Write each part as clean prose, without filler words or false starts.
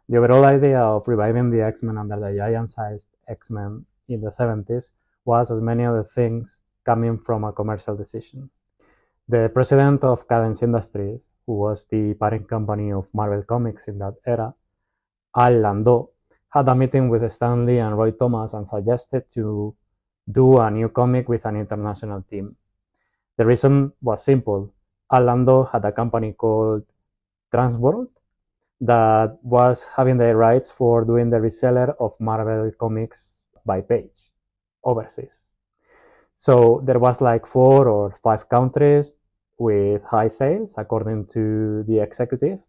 The overall idea of reviving the X-Men under the giant-sized X-Men in the 70s was, as many other things, coming from a commercial decision. The president of Cadence Industries, who was the parent company of Marvel Comics in that era, Al Landau, had a meeting with Stan Lee and Roy Thomas and suggested to do a new comic with an international team. The reason was simple. Al Landau had a company called Transworld that was having the rights for doing the reseller of Marvel Comics by page overseas. So there was like 4 or 5 countries with high sales, according to the executive,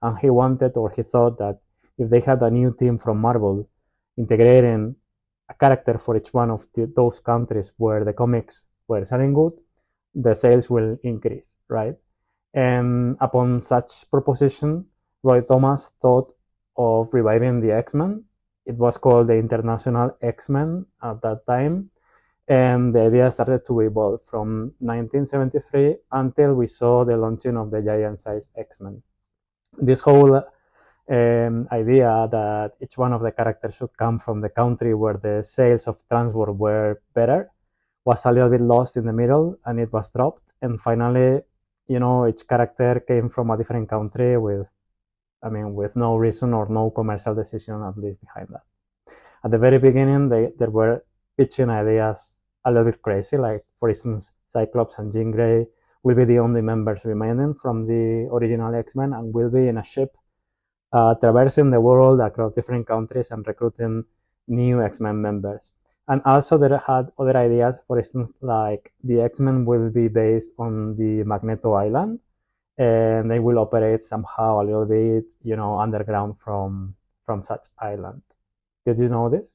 and he wanted, or he thought, that if they had a new team from Marvel integrating a character for each one of those countries where the comics were selling good, the sales will increase, right? And upon such proposition, Roy Thomas thought of reviving the X-Men. It was called the International X-Men at that time, and the idea started to evolve from 1973 until we saw the launching of the giant-sized X-Men. This whole idea that each one of the characters should come from the country where the sales of Transworld were better was a little bit lost in the middle, and it was dropped. And finally, each character came from a different country with no reason or no commercial decision, at least, behind that. At the very beginning, there were pitching ideas a little bit crazy, like, for instance, Cyclops and Jean Grey will be the only members remaining from the original X-Men and will be in a ship traversing the world across different countries and recruiting new X-Men members. And also there had other ideas, for instance, like the X-Men will be based on the Magneto Island, and they will operate somehow a little bit, underground from such island. Did you know this?